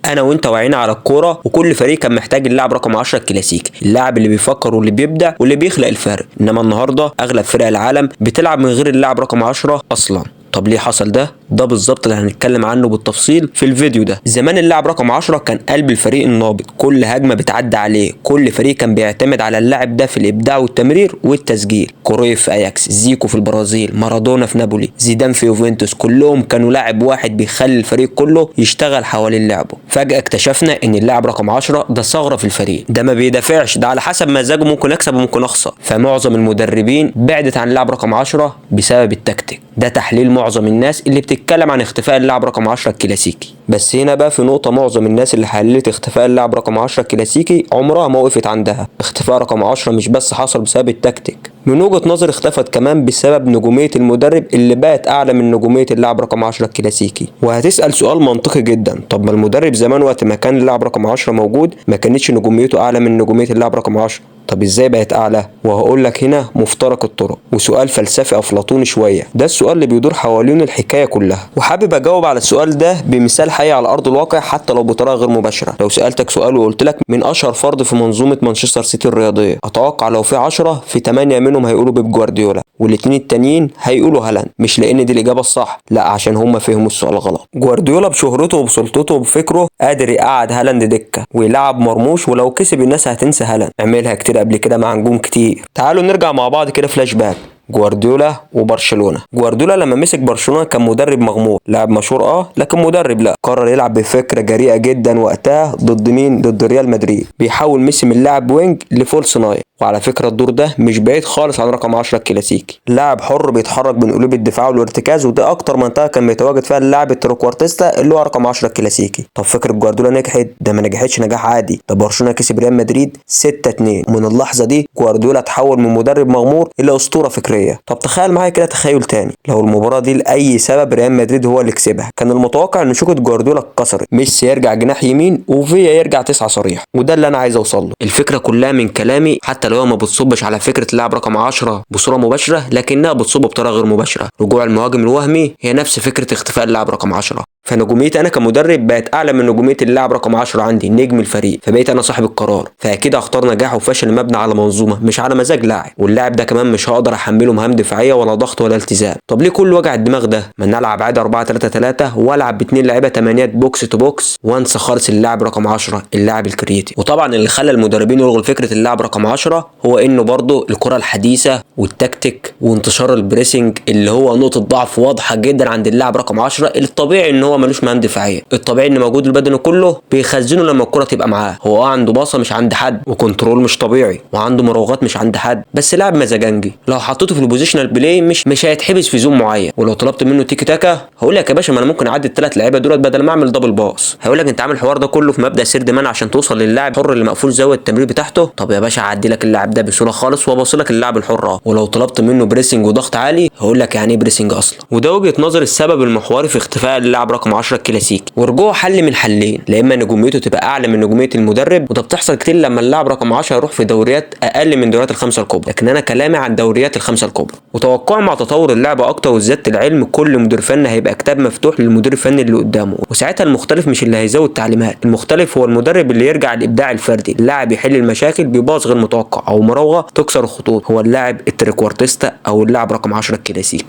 انا وانت واعيين على الكوره، وكل فريق كان محتاج اللاعب رقم 10 الكلاسيكي، اللاعب اللي بيفكر واللي بيبدع واللي بيخلق الفرق. انما النهارده اغلب فرق العالم بتلعب من غير اللاعب رقم 10 اصلا. طب ليه حصل ده؟ ده بالظبط اللي هنتكلم عنه بالتفصيل في الفيديو ده. زمان اللاعب رقم 10 كان قلب الفريق النابض، كل هجمه بتعدي عليه، كل فريق كان بيعتمد على اللاعب ده في الابداع والتمرير والتسجيل. كرويف في اياكس، زيكو في البرازيل، مارادونا في نابولي، زيدان في يوفنتوس، كلهم كانوا لاعب واحد بيخلي الفريق كله يشتغل حوالين لعبه. فجاه اكتشفنا ان اللاعب رقم 10 ده ثغره في الفريق، ده ما بيدافعش، ده على حسب مزاجه ممكن اكسب وممكن اخسر. فمعظم المدربين بعدت عن اللاعب رقم 10 بسبب التكتيك. ده تحليل معظم الناس اللي بتتكلم عن اختفاء اللاعب رقم 10 الكلاسيكي. بس هنا بقى في نقطة، معظم الناس اللي حللت اختفاء اللاعب رقم 10 الكلاسيكي عمرها ما وقفت عندها. اختفاء رقم 10 مش بس حصل بسبب التكتيك، من وجهة نظري اختفت كمان بسبب نجومية المدرب اللي بقت أعلى من نجومية اللاعب رقم 10 الكلاسيكي. وهتسأل سؤال منطقي جدا، طب ما المدرب زمان وقت ما كان اللاعب رقم 10 موجود ما كانتش نجوميته أعلى من نجومية اللاعب رقم 10؟ طب ازاي بقت اعلى؟ وهقول لك هنا مفترق الطرق، وسؤال فلسفي افلاطوني شويه. ده السؤال اللي بيدور حوالين الحكايه كلها، وحابب اجاوب على السؤال ده بمثال حي على ارض الواقع حتى لو بطريقه غير مباشره. لو سالتك سؤال وقلت لك من اشهر فرد في منظومه مانشستر سيتي الرياضيه، اتوقع لو في 10 في 8 منهم هيقولوا بيب جوارديولا، والاثنين التانيين هيقولوا هالاند. مش لان دي الاجابه الصح، لا، عشان هم فهموا السؤال غلط. جوارديولا بشهرته وبسلطته وبفكره قادر يقعد هالاند دكه ويلعب مرموش، ولو كسب الناس هتنسى هالاند، عملها كتير قبل كده مع نجوم كتير. تعالوا نرجع مع بعض كده فلاش باك. جوارديولا وبرشلونة. جوارديولا لما مسك برشلونة كان مدرب مغمور، لاعب مشهور لكن مدرب لا. قرر يلعب بفكرة جريئة جدا وقتها ضد مين؟ ضد ريال مدريد. بيحاول ميسي من لاعب وينج لفولس ناين، وعلى فكرة الدور ده مش بعيد خالص عن رقم 10 الكلاسيكي. لاعب حر بيتحرك بين قلوب الدفاع والارتكاز، وده اكتر منطقة كان بيتواجد فيها اللاعب التروكوارتيستا اللي هو رقم 10 الكلاسيكي. طب فكرة جوارديولا نجحت؟ ده ما نجحتش نجاح عادي، ده برشلونة كسب ريال مدريد 6-2، ومن اللحظة دي جوارديولا اتحول من مدرب مغمور الى اسطورة فكرية. طب تخيل معايا كده تخيل تاني، لو المباراة دي لأي سبب ريال مدريد هو اللي كسبها، كان المتوقع ان شوكة جوارديولا اتكسرت، ميسي يرجع جناح يمين وفيا يرجع 9 صريح. وده اللي انا عايز اوصل له. الفكرة كلها من كلامي حتى لو ما بتصبش على فكرة اللاعب رقم 10 بصورة مباشرة، لكنها بتصب بطريقة غير مباشرة. رجوع المهاجم الوهمي هي نفس فكرة اختفاء اللاعب رقم 10. فنجوميتي انا كمدرب بقت اعلى من نجوميه اللاعب رقم 10 عندي، نجم الفريق، فبقيت انا صاحب القرار. فاكيد اختار نجاح وفشل مبني على منظومه مش على مزاج لاعب، واللاعب ده كمان مش هقدر احمله مهام دفاعيه ولا ضغط ولا التزام. طب ليه كل وجع الدماغ ده؟ ما انا العب عادي 4-3-3 والعب باثنين لعيبه تمانيات بوكس تو بوكس وانسى خالص اللاعب رقم 10 اللاعب الكرييتيف. وطبعا اللي خلى المدربين يلغوا فكره اللاعب رقم 10 هو انه برضه الكره الحديثه والتكتيك وانتشار البريسنج اللي هو نقطه ضعف واضحه جدا عند اللاعب رقم 10. الطبيعي ان هو ملوش مهام دفاعيه، الطبيعي ان موجود البدن كله بيخزنه لما الكره تبقى معاه. هو عنده باصه مش عند حد، وكنترول مش طبيعي، وعنده مراوغات مش عند حد، بس لاعب مزاجنجي. لو حطيته في البوزيشنال بلاي مش هيتحبس في زون معين. ولو طلبت منه تيكي تاكا هقول لك يا باشا ما انا ممكن اعدي الثلاث لعيبه دولت بدل ما اعمل دبل باص. هيقول لك انت عامل الحوار ده كله في مبدا سيرد مان عشان توصل للاعب الحر اللي مقفول زاويه التمرير بتاعته. طب يا باشا اعدي لك اللاعب ده بسهوله خالص وابص لك اللاعب الحر. ولو طلبت منه بريسنج وضغط عالي هقول لك يعني ايه بريسنج اصلا. وده وجهه نظر السبب المحوري في اختفاء اللاعب رقم 10 الكلاسيكي. ورجوعه حل من حلين، لا اما نجوميته تبقى اعلى من نجوميه المدرب، وده بتحصل كتير لما اللاعب رقم 10 يروح في دوريات اقل من دوريات الخمسه الكبرى، لكن انا كلامي عن دوريات الخمسه الكبرى. وتوقعي مع تطور اللعبه اكتر وزياده العلم كل مدير فني هيبقى كتاب مفتوح للمدير الفني اللي قدامه، وساعتها المختلف مش اللي هيزود تعليمات، المختلف هو المدرب اللي يرجع الابداع الفردي. اللاعب يحل المشاكل بباص غير متوقع او مراوغه تكسر الخطوط، هو اللاعب التريكوارتيستا او اللاعب رقم 10 الكلاسيكي.